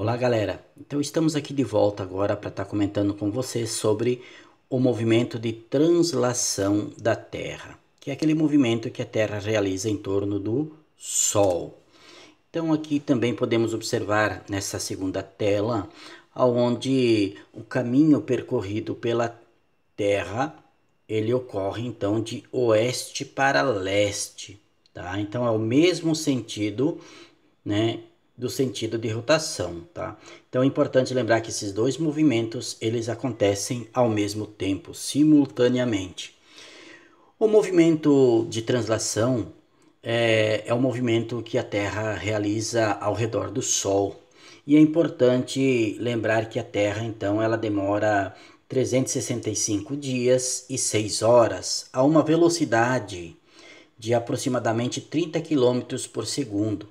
Olá, galera. Então estamos aqui de volta agora para estar comentando com vocês sobre o movimento de translação da Terra, que é aquele movimento que a Terra realiza em torno do Sol. Então aqui também podemos observar nessa segunda tela, aonde o caminho percorrido pela Terra, ele ocorre então de oeste para leste, tá? Então é o mesmo sentido, né, do sentido de rotação, tá? Então é importante lembrar que esses dois movimentos, eles acontecem ao mesmo tempo, simultaneamente. O movimento de translação é o movimento que a Terra realiza ao redor do Sol. E é importante lembrar que a Terra, então, ela demora 365 dias e 6 horas a uma velocidade de aproximadamente 30 quilômetros por segundo.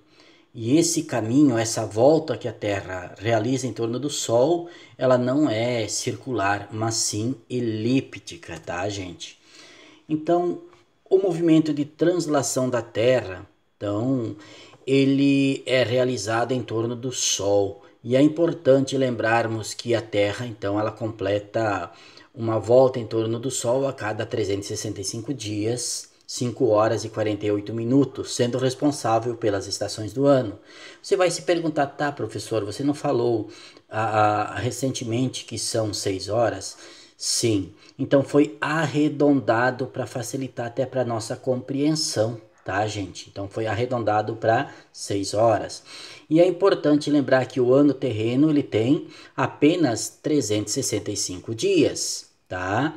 E esse caminho, essa volta que a Terra realiza em torno do Sol, ela não é circular, mas sim elíptica, tá, gente? Então, o movimento de translação da Terra, então, ele é realizado em torno do Sol. E é importante lembrarmos que a Terra, então, ela completa uma volta em torno do Sol a cada 365 dias, 5 horas e 48 minutos, sendo responsável pelas estações do ano. Você vai se perguntar, tá, professor, você não falou recentemente que são 6 horas? Sim, então foi arredondado para facilitar até para nossa compreensão, tá, gente? Então foi arredondado para 6 horas. E é importante lembrar que o ano terreno ele tem apenas 365 dias, tá?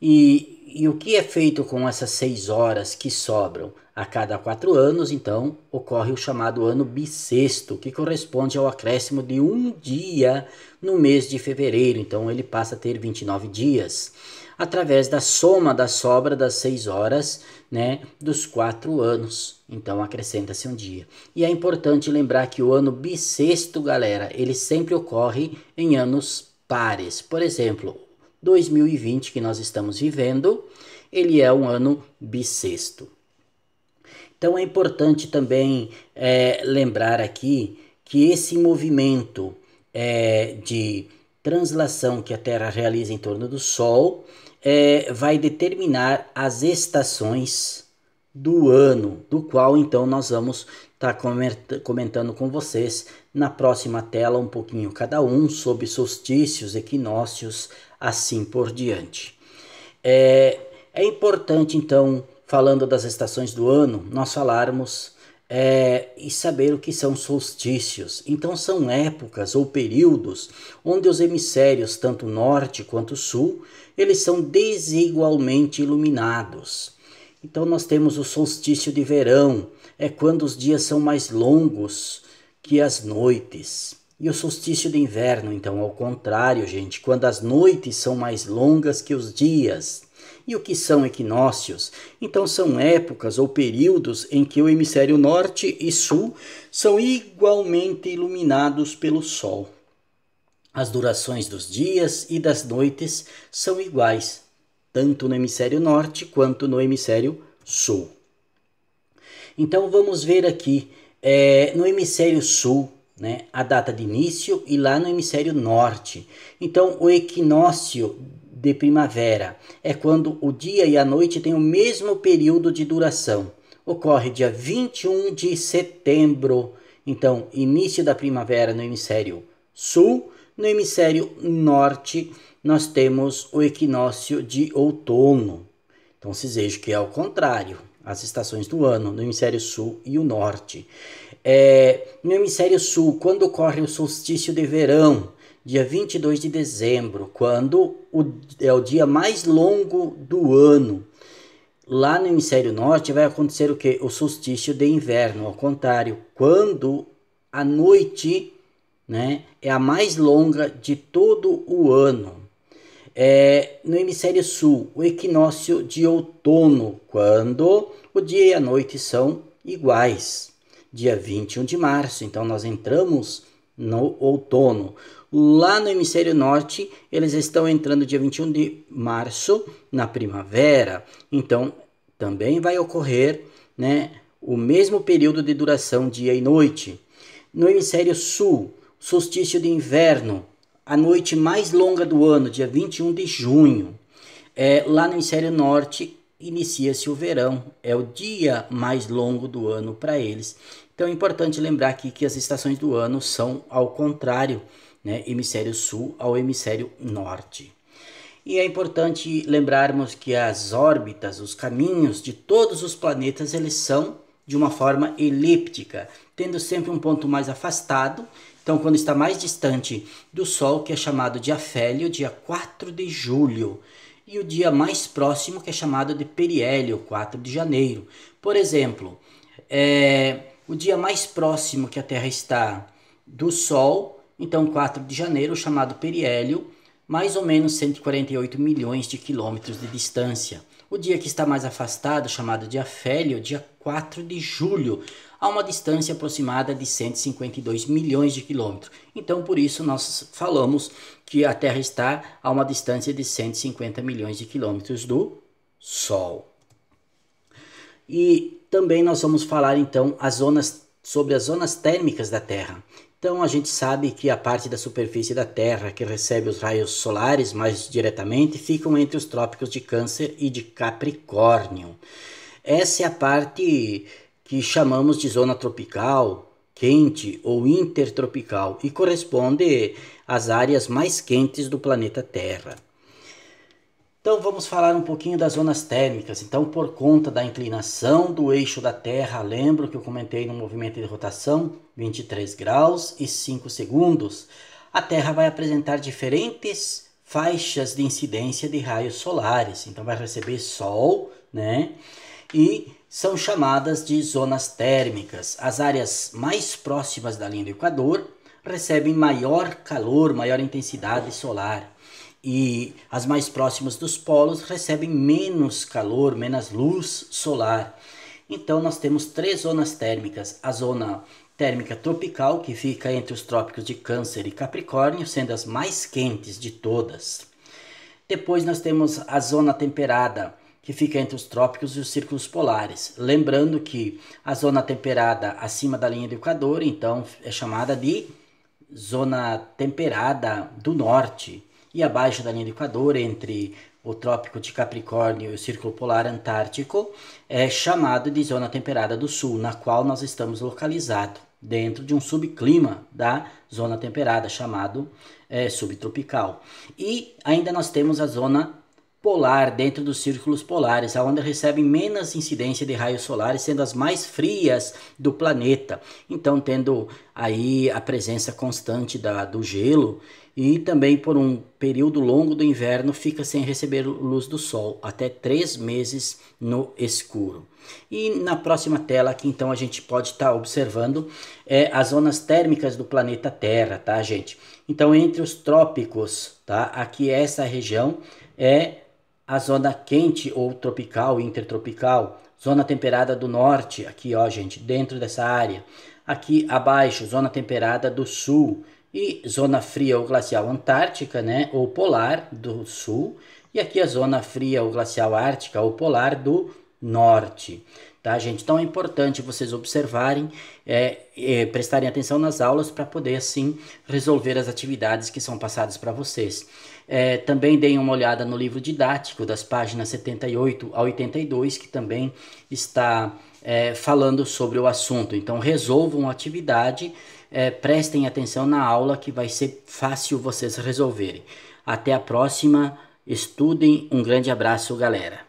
E o que é feito com essas 6 horas que sobram? A cada 4 anos, então, ocorre o chamado ano bissexto, que corresponde ao acréscimo de um dia no mês de fevereiro. Então, ele passa a ter 29 dias, através da soma da sobra das 6 horas, né, dos 4 anos. Então, acrescenta-se um dia. E é importante lembrar que o ano bissexto, galera, ele sempre ocorre em anos pares. Por exemplo, 2020 que nós estamos vivendo, ele é um ano bissexto. Então é importante também lembrar aqui que esse movimento de translação que a Terra realiza em torno do Sol vai determinar as estações do ano, do qual então nós vamos estar comentando com vocês na próxima tela um pouquinho cada um sobre solstícios, equinócios, assim por diante. É importante então, falando das estações do ano, nós falarmos e saber o que são solstícios. Então são épocas ou períodos onde os hemisférios, tanto norte quanto sul, eles são desigualmente iluminados. Então nós temos o solstício de verão, é quando os dias são mais longos que as noites. E o solstício de inverno, então, ao contrário, gente, quando as noites são mais longas que os dias. E o que são equinócios? Então são épocas ou períodos em que o hemisfério norte e sul são igualmente iluminados pelo Sol. As durações dos dias e das noites são iguais, tanto no hemisfério norte quanto no hemisfério sul. Então vamos ver aqui, no hemisfério sul, né, a data de início e lá no hemisfério norte. Então o equinócio de primavera é quando o dia e a noite têm o mesmo período de duração. Ocorre dia 21 de setembro. Então, início da primavera no hemisfério sul. No hemisfério norte, nós temos o equinócio de outono. Então, se veja que é ao contrário, as estações do ano, no hemisfério sul e o norte. No hemisfério sul, quando ocorre o solstício de verão, dia 22 de dezembro, quando é o dia mais longo do ano. Lá no hemisfério norte vai acontecer o quê? O solstício de inverno, ao contrário, quando a noite, né, é a mais longa de todo o ano. No hemisfério sul, o equinócio de outono, quando o dia e a noite são iguais, dia 21 de março. Então nós entramos no outono. Lá no hemisfério norte, eles estão entrando dia 21 de março na primavera. Então também vai ocorrer, né, o mesmo período de duração dia e noite. No hemisfério sul, solstício de inverno, a noite mais longa do ano, dia 21 de junho. Lá no hemisfério norte, inicia-se o verão, é o dia mais longo do ano para eles. Então é importante lembrar aqui que as estações do ano são ao contrário, né? Hemisfério sul ao hemisfério norte. E é importante lembrarmos que as órbitas, os caminhos de todos os planetas, eles são de uma forma elíptica, tendo sempre um ponto mais afastado. Então, quando está mais distante do Sol, que é chamado de afélio, dia 4 de julho, e o dia mais próximo, que é chamado de periélio, 4 de janeiro. Por exemplo, o dia mais próximo que a Terra está do Sol, então 4 de janeiro, chamado periélio, mais ou menos 148 milhões de quilômetros de distância. O dia que está mais afastado, chamado de afélio, dia 4 de julho, a uma distância aproximada de 152 milhões de quilômetros. Então, por isso, nós falamos que a Terra está a uma distância de 150 milhões de quilômetros do Sol. E também nós vamos falar, então, sobre as zonas térmicas da Terra. Então, a gente sabe que a parte da superfície da Terra que recebe os raios solares mais diretamente ficam entre os trópicos de Câncer e de Capricórnio. Essa é a parte que chamamos de zona tropical, quente ou intertropical e corresponde às áreas mais quentes do planeta Terra. Então vamos falar um pouquinho das zonas térmicas. Então, por conta da inclinação do eixo da Terra, lembro que eu comentei no movimento de rotação, 23 graus e 5 segundos, a Terra vai apresentar diferentes faixas de incidência de raios solares. Então vai receber Sol, né? E são chamadas de zonas térmicas. As áreas mais próximas da linha do Equador recebem maior calor, maior intensidade solar. E as mais próximas dos polos recebem menos calor, menos luz solar. Então nós temos 3 zonas térmicas. A zona térmica tropical, que fica entre os trópicos de Câncer e Capricórnio, sendo as mais quentes de todas. Depois nós temos a zona temperada, que fica entre os trópicos e os círculos polares. Lembrando que a zona temperada acima da linha do Equador, então, é chamada de zona temperada do norte. E abaixo da linha do Equador, entre o trópico de Capricórnio e o círculo polar antártico, é chamado de zona temperada do sul, na qual nós estamos localizados dentro de um subclima da zona temperada, chamado subtropical. E ainda nós temos a zona polar, dentro dos círculos polares, onde recebem menos incidência de raios solares, sendo as mais frias do planeta. Então, tendo aí a presença constante do gelo, e também por um período longo do inverno fica sem receber luz do sol, até 3 meses no escuro. E na próxima tela aqui, então, a gente pode estar observando as zonas térmicas do planeta Terra, tá, gente? Então, entre os trópicos, tá? Aqui essa região é a zona quente ou tropical, intertropical, zona temperada do norte, aqui ó gente, dentro dessa área. Aqui abaixo, zona temperada do sul e zona fria ou glacial antártica, né, ou polar do sul. E aqui a zona fria ou glacial ártica ou polar do norte. Tá, gente? Então é importante vocês observarem, prestarem atenção nas aulas para poder assim resolver as atividades que são passadas para vocês. Também deem uma olhada no livro didático das páginas 78 a 82, que também está falando sobre o assunto. Então resolvam a atividade, prestem atenção na aula que vai ser fácil vocês resolverem. Até a próxima, estudem, um grande abraço, galera.